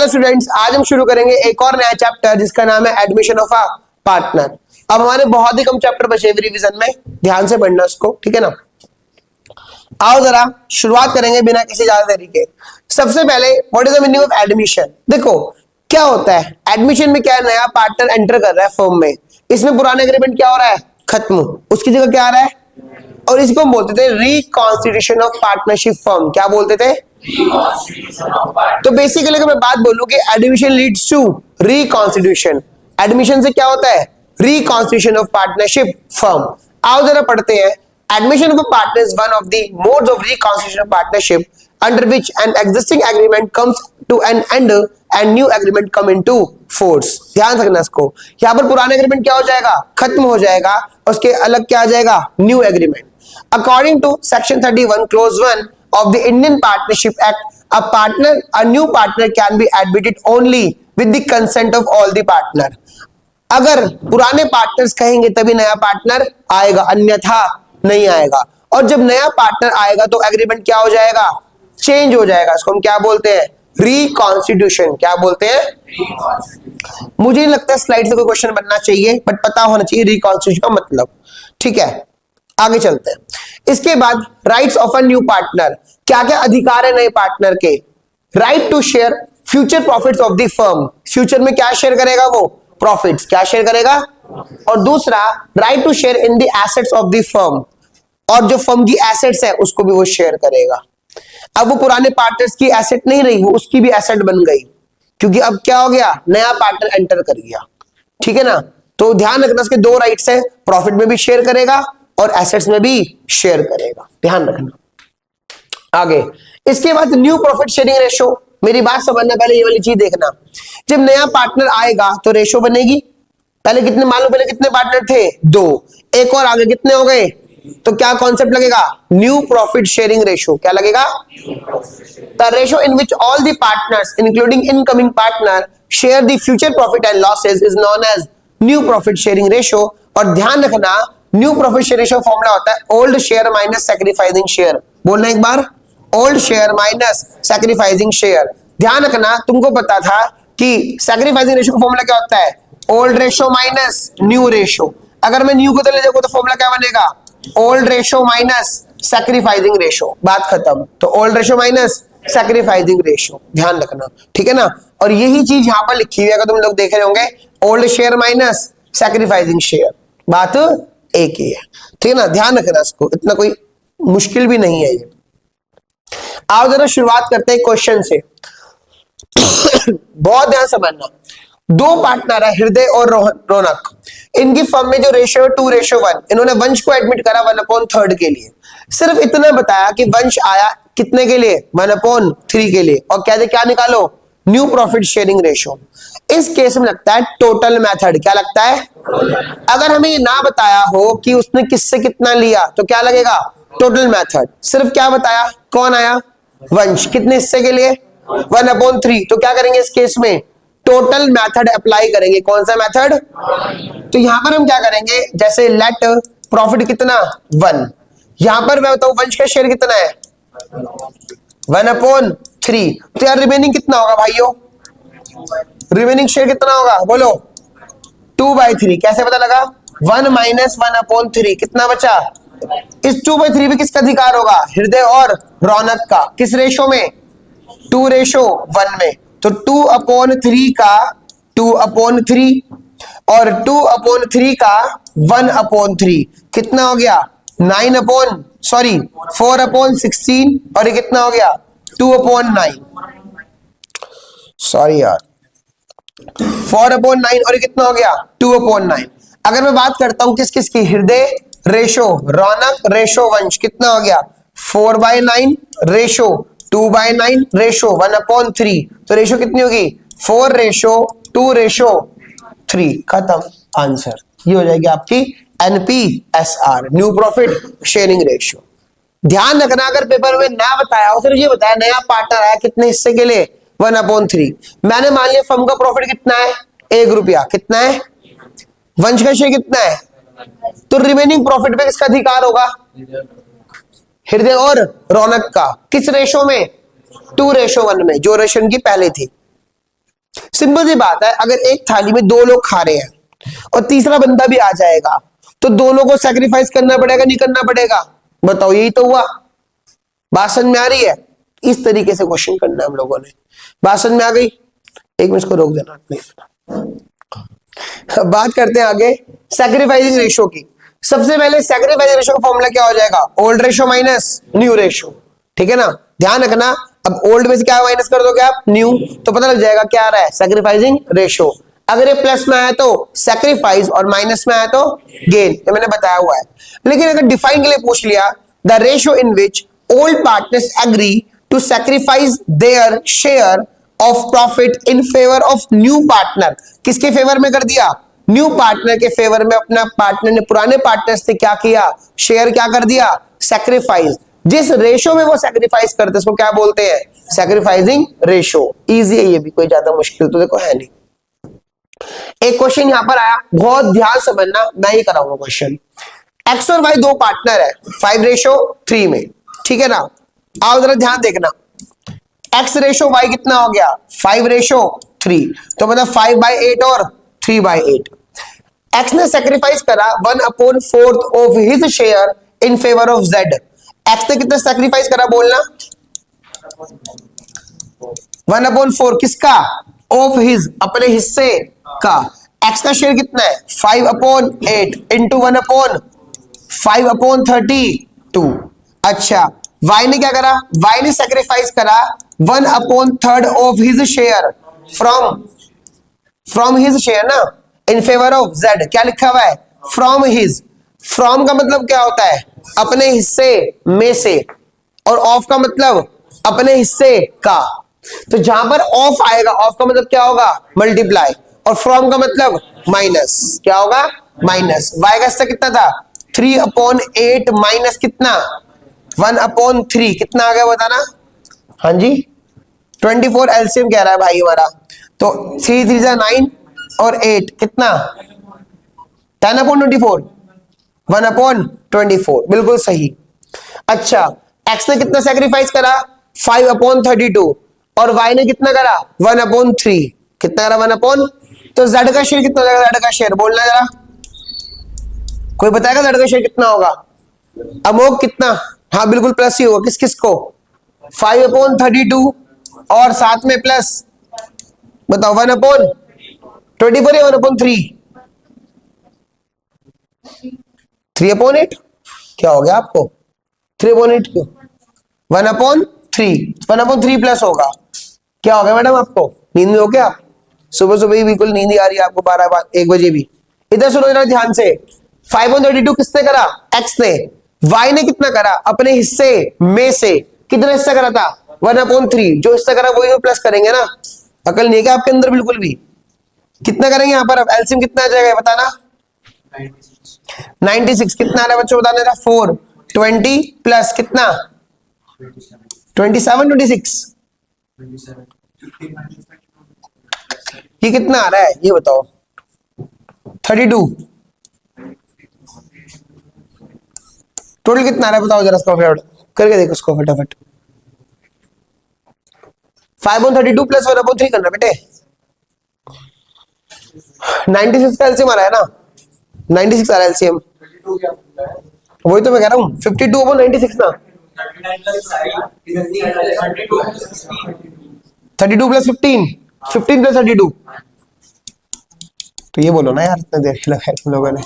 चलो स्टूडेंट्स, आज हम शुरू करेंगे एक और नया चैप्टर जिसका नाम है एडमिशन ऑफ अ पार्टनर। अब हमारे बहुत ही कम चैप्टर बचे रिवीजन में, ध्यान से पढ़ना उसको, ठीक है ना। आओ जरा शुरुआत करेंगे बिना किसी ज्यादा देरी के। सबसे पहले what is the meaning of admission. देखो क्या होता है एडमिशन में, क्या है, नया पार्टनर एंटर कर रहा है फर्म में, इसमें पुराना एग्रीमेंट क्या हो रहा है, खत्म, उसकी जगह क्या आ रहा है, और इसको हम बोलते थे रिकॉन्स्टिट्यूशन ऑफ पार्टनरशिप फर्म। क्या बोलते थे? तो बेसिकली अगर मैं बात बोलूं कि admission leads to reconstitution, admission से क्या होता है, रिकॉन्स्टिट्यूशन ऑफ पार्टनरशिप फर्म। आओ जरा पढ़ते हैं। Admission of a partner is one of the modes of reconstitution of partnership under which an existing agreement comes to an end and new agreement come into force. ध्यान रखना इसको, यहाँ पर पुराना एग्रीमेंट क्या हो जाएगा, खत्म हो जाएगा, उसके अलग क्या आ जाएगा, new agreement. According to section 31 clause 1 of the Indian Partnership Act, a new partner can be admitted only with the consent of all the partner। अगर पुराने पार्टनर्स कहेंगे तभी नया पार्टनर आएगा, अन्यथा नहीं आएगा। और जब नया पार्टनर आएगा तो एग्रीमेंट क्या हो जाएगा, चेंज हो जाएगा। इसको हम क्या बोलते हैं, रिकॉन्स्टिट्यूशन। क्या बोलते हैं? मुझे नहीं लगता स्लाइड से कोई क्वेश्चन बनना चाहिए, बट पता होना चाहिए रिकॉन्स्टिट्यूशन का मतलब, ठीक है। आगे चलते हैं। इसके बाद rights of a new partner, क्या क्या अधिकार है नए पार्टनर के। Right to share future profits of the firm, future में क्या शेयर करेगा वो, प्रॉफिट्स, क्या शेयर करेगा। और दूसरा right to share in the assets of the firm, और जो फर्म की एसेट्स है उसको भी वो शेयर करेगा। अब वो पुराने पार्टनर्स की एसेट नहीं रही, वो उसकी भी एसेट बन गई, क्योंकि अब क्या हो गया, नया पार्टनर एंटर कर गया, ठीक है ना। तो ध्यान रखना इसके दो राइट्स है, प्रॉफिट में भी शेयर करेगा और एसेट्स में भी शेयर करेगा, ध्यान रखना। आगे इसके बाद न्यू प्रॉफिट शेयरिंग रेशो, मेरी बात समझना, पहले ये वाली चीज देखना। जब नया पार्टनर आएगा तो रेशो बनेगी। पहले कितने, मान लो पहले कितने पार्टनर थे, दो, एक और आगे कितने हो गए, तो क्या कॉन्सेप्ट लगेगा, न्यू प्रॉफिट शेयरिंग रेशो। क्या लगेगा, the ratio in which all the partners including incoming partner share the future profit and losses is known as new profit sharing ratio. और ध्यान रखना new profit share ratio formula होता है old share minus sacrificing share. बोलना एक बार, old share minus sacrificing share. ध्यान रखना तुमको पता था कि सैक्रिफाइसिंग रेशो का फॉर्मूला क्या होता है, old ratio minus new ratio. अगर मैं न्यू को तो ले जाऊंगा तो फॉर्मूला क्या बनेगा, old ratio minus sacrificing ratio, बात खत्म। तो old ratio minus sacrificing ratio, ध्यान रखना, ठीक है ना। और यही चीज यहां पर लिखी हुई है, अगर तुम लोग देख रहे होंगे, old share minus sacrificing share, बात एक ही है, ठीक है ना। ध्यान रखना इसको, इतना कोई मुश्किल भी नहीं है ये। आओ जरा शुरुआत करते हैं क्वेश्चन से। बहुत ध्यान समझना। दो पार्टनर है, हृदय और रौनक, इनकी फर्म में जो रेशियो 2:1, इन्होंने वंश को एडमिट करा 1/3 के लिए। सिर्फ इतना बताया कि वंश आया कितने के लिए, 1/3 के लिए, और कहते क्या निकालो, न्यू प्रॉफिट शेयरिंग रेशियो। इस केस में लगता है टोटल मेथड। क्या लगता है, अगर हमें ये ना बताया हो कि उसने किससे कितना लिया तो क्या लगेगा, टोटल मेथड। सिर्फ क्या बताया, कौन आया, वंश, कितने हिस्से के लिए, 1/3। तो क्या करेंगे इस केस में, टोटल मेथड अप्लाई करेंगे। कौन सा मेथड, तो यहां पर हम क्या करेंगे, जैसे लेट प्रॉफिट कितना 1, यहां पर मैं बताऊं वंश का शेयर कितना है 1/3, तो यार रिमेनिंग कितना होगा भाइयों, रिमेनिंग शेयर कितना होगा, बोलो 2/3। कैसे पता लगा, 1 माइनस 1/3, कितना बचा। इस 2/3 में किसका अधिकार होगा, हृदय और रौनक का। किस रेशो में, 2:1 में। तो 2/3 का 2/3 और 2/3 का 1/3 कितना हो गया, 4/16, और ये कितना हो गया 2/9, सॉरी यार 4/9, और ये कितना हो गया 2/9। अगर मैं बात करता हूं किस किस की, हृदय रेशो, रौनक रेशो, वंश, कितना हो गया 4/9 रेशो, 2/9 रेशो, 1/3। तो रेशो कितनी होगी, 4:2:3, खत्म, आंसर ये हो जाएगी आपकी NPSR, new profit sharing ratio. ध्यान रखना अगर पेपर में ना बताया हो, सिर्फ ये बताया नया पार्टनर आया कितने हिस्से के लिए 1/3। मैंने मान लिया फर्म का प्रॉफिट कितना है, 1 रुपया, कितना है, वंश का शेयर कितना है, तो रिमेनिंग प्रॉफिट पे किसका अधिकार होगा, हृदय और रौनक का। किस रेशो में, 2:1 में, जो रेशो की पहले थी। सिंपल सी बात है, अगर एक थाली में दो लोग खा रहे हैं और तीसरा बंदा भी आ जाएगा तो दोनों को सैक्रिफाइस करना पड़ेगा, नहीं करना पड़ेगा? बताओ, यही तो हुआ। बात समझ में आ रही है? इस तरीके से क्वेश्चन करना हम लोगों ने। बात समझ में आ गई? एक मिनट को रोक देना प्लीज। बात करते हैं आगे सैक्रिफाइसिंग रेशियो की। सबसे पहले सैक्रिफाइसिंग रेशियो का फॉर्मूला क्या हो जाएगा? Old ratio minus new ratio, ठीक है ना? ध्यान रखना, अब ओल्ड में से क्या माइनस कर दोगे आप? न्यू, तो पता लग जाएगा क्या आ रहा है, सैक्रिफाइसिंग रेशियो। अगर ये प्लस में आया तो सैक्रिफाइस और माइनस में आया तो गेन, ये मैंने बताया हुआ है। लेकिन अगर डिफाइन के लिए पूछ लिया, the ratio in which old partners agree to sacrifice their share of profit in favour of new partner, किसके फेवर में कर दिया? न्यू पार्टनर के फेवर में। अपना पार्टनर ने पुराने पार्टनर्स से क्या किया? शेयर क्या कर दिया? सैक्रिफाइस। जिस रेशो में वो सैक्रिफाइस करते हैं उसको क्या बोलते हैं? Sacrificing ratio. इजी है ये भी, कोई ज्यादा मुश्किल तो देखो है नहीं। एक क्वेश्चन यहां पर आया, बहुत ध्यान से समझना, मैं ही कराऊंगा क्वेश्चन। एक्स और वाई दो पार्टनर है 5:3 में, ठीक है ना? आओ जरा ध्यान देखना, एक्स रेशो वाई कितना हो गया? 5:3, तो मतलब 5/8 और 3/8। एक्स ने सेक्रीफाइस करा 1/4 of his share in favour of Z. X ने कितना सेक्रीफाइस करा बोलना? 1/4 किसका? ऑफ हिज, अपने हिस्से का। एक्स का शेयर कितना है? 5/8 इंटू 1/5/32। अच्छा, वाई ने क्या करा? वाई ने सेक्रीफाइस करा 1/3 of his share from his share ना, इन फेवर ऑफ जेड। क्या लिखा हुआ है? From his. फ्रॉम का मतलब क्या होता है? अपने हिस्से में से, और ऑफ का मतलब अपने हिस्से का। तो जहां पर ऑफ आएगा, ऑफ का मतलब क्या होगा? मल्टीप्लाई, और फ्रॉम का मतलब माइनस। क्या होगा? माइनस। वाई का हिस्सा कितना था? 3/8 माइनस कितना? 1/3। कितना आ गया बताना? हाँ जी, 24 एलसीएम कह रहा है भाई हमारा। तो 3 3 9 और 8 कितना? 10/24, 1/24, बिल्कुल सही। अच्छा, एक्स ने कितना सेक्रीफाइस करा? 5/32, और वाई ने कितना करा? 1/3। कितना करा? 1/। तो जेड का शेयर कितना हो जाएगा? जेड का शेयर बोलना जरा, कोई बताएगा जेड का शेयर कितना होगा? अमोक कितना? हाँ बिल्कुल प्लस ही होगा। किस किस को? 5/32 और साथ में प्लस, बताओ 1/24 या 1/3? 3/8। क्या हो गया आपको? 3/8 क्यों? 1/3 प्लस होगा। क्या हो गया मैडम आपको? नींद में हो क्या? सुबह सुबह ही बिल्कुल नींद आ रही है आपको, 12-1 बजे भी। इधर सुनो जरा ध्यान से। 5/32 किसने करा? एक्स ने। वाई ने कितना करा? अपने हिस्से में से। कितना हिस्सा करा था? 1/3। जो हिस्सा करा वही प्लस करेंगे ना, अकल नहीं है क्या आपके अंदर बिल्कुल भी? कितना करेंगे यहाँ पर? अब एलसीएम कितना आ जाएगा बताना? 96। कितना आ रहा है बच्चों बताने था? 4 20 प्लस कितना? 27 26। ये कितना आ रहा है ये बताओ? 32। टोटल कितना आ रहा है बताओ जरा, इसका फटाफट करके देखो उसको फटाफट। 5/32 प्लस 1/3 करना बेटे। 96 का एलसीएम आ रहा है ना? 96 आ रहा है एलसीएम। वही तो मैं कह रहा हूँ, 52/96 ना। 32 प्लस 15, 15 प्लस 32। तो ये बोलो ना यार, इतना देर लगा तुम लोगों ने।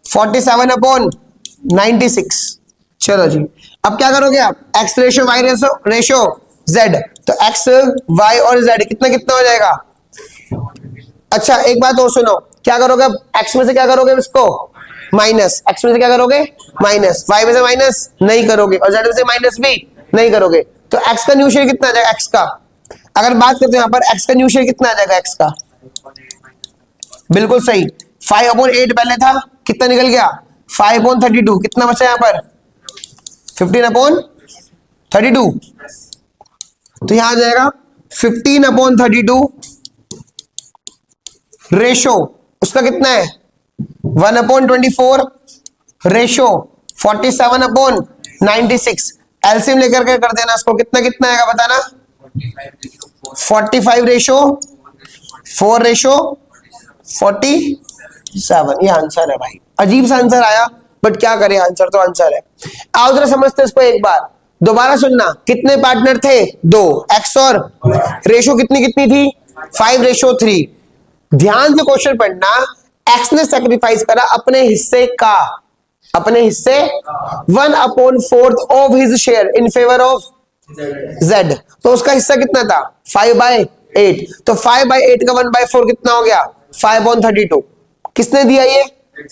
47/96। चलो जी, अब क्या करोगे आप? X ratio Y ratio Z. तो एक्स वाई और जेड कितना कितना हो जाएगा? अच्छा एक बात और सुनो, क्या करोगे अब? एक्स में से क्या करोगे? इसको माइनस। एक्स में से क्या करोगे? माइनस। वाई में से माइनस नहीं करोगे, और जेड में से माइनस भी नहीं करोगे। तो एक्स का न्यू शेयर कितना आ जाएगा? एक्स का, अगर बात करते हैं यहाँ पर, एक्स का न्यू शेयर कितना आ जाएगा? एक्स का बिल्कुल सही। 5/8 पहले था, कितना निकल गया? 5/32। कितना बचा यहाँ पर? 15/32। तो यहां आ जाएगा 15/32 रेशो, उसका कितना है? 1/24 रेशो 47/96। एलसीएम लेकर के कर देना इसको। कितना कितना आएगा बताना? 45 रेशो 4:47, ये आंसर है भाई। अजीब सा आंसर आया, बट क्या करें, आंसर तो आंसर है। आओ जरा समझते इसको एक बार, दोबारा सुनना। कितने पार्टनर थे? 2। एक्स और रेशो कितनी कितनी थी? 5:3। ध्यान से क्वेश्चन पढ़ना। एक्स ने सेक्रीफाइस करा अपने हिस्से का, अपने हिस्से 1/4 of his share in favour of Z। तो उसका हिस्सा कितना था? 5/8। तो 5/8 का 1/4 कितना हो गया? 5/32। किसने दिया ये?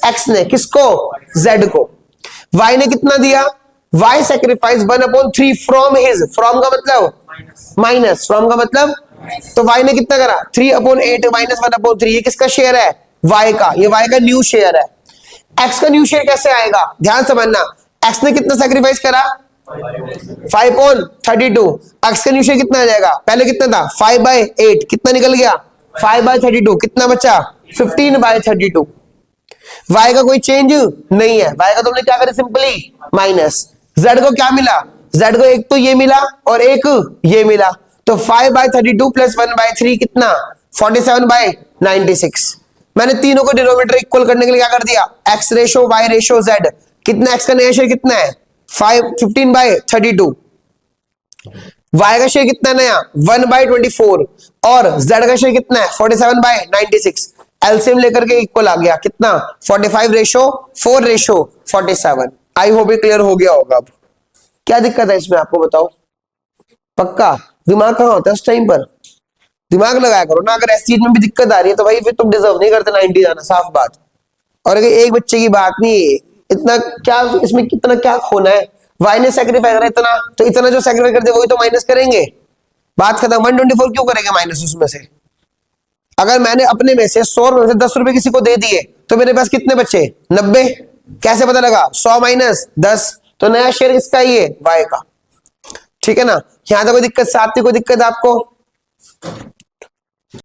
X ने। किसको? Z को। Y ने कितना दिया? Y sacrifice 1/3 from his. From का मतलब माइनस, फ्रॉम का मतलब, तो Y ने कितना करा? 3/8 माइनस 1/3। ये किसका शेयर है? Y का। ये Y का न्यू शेयर है। X का न्यू शेयर कैसे आएगा? ध्यान समझना। X ने कितना सेक्रीफाइस करा? 5/32। X का न्यू शेयर कितना आ जाएगा? पहले कितना था? 5/8। कितना निकल गया? 5/32। कितना बचा? 15/32। Y का कोई चेंज नहीं है। Y का तुमने क्या करा? Simply minus. Z को क्या मिला? Z को एक तो ये मिला और एक ये मिला। तो 5/32 प्लस 1/3 कितना? 47/96। मैंने तीनों को डिनोमिनेटर इक्वल करने के लिए क्या कर दिया? X ratio Y ratio Z। कितना X का नया शेयर कितना है? 15/32। Y का शेयर कितना नया? 1/24। और Z का शेयर कितना है? 47/96। एलसीएम लेकर के इक्वल आ गया कितना? 45:4:47। आई होप ये क्लियर हो गया होगा। अब क्या दिक्कत है इसमें आपको बताओ? पक्का दिमाग कहाँ होता है उस टाइम पर? दिमाग लगाया करो ना। अगर ऐसी चीज में भी दिक्कत आ रही है तो भाई फिर तुम डिजर्व नहीं करते 90 जाना, साफ बात। और अगर एक बच्चे की बात नहीं है, इतना क्या इसमें, कितना क्या खोना है? वाई ने सेक्रीफाई करा इतना, तो इतना जो सेक्रीफाई करते वही तो माइनस करेंगे। बात खत्म। 124 क्यों करेंगे माइनस उसमें से? अगर मैंने अपने में से 100 में से 10 रुपए किसी को दे दिए तो मेरे पास कितने बचे? 90। कैसे पता लगा? 100 माइनस 10। तो नया शेयर किसका? ये वाई का। ठीक है ना? यहां तक कोई दिक्कत? साथ में कोई दिक्कत आपको?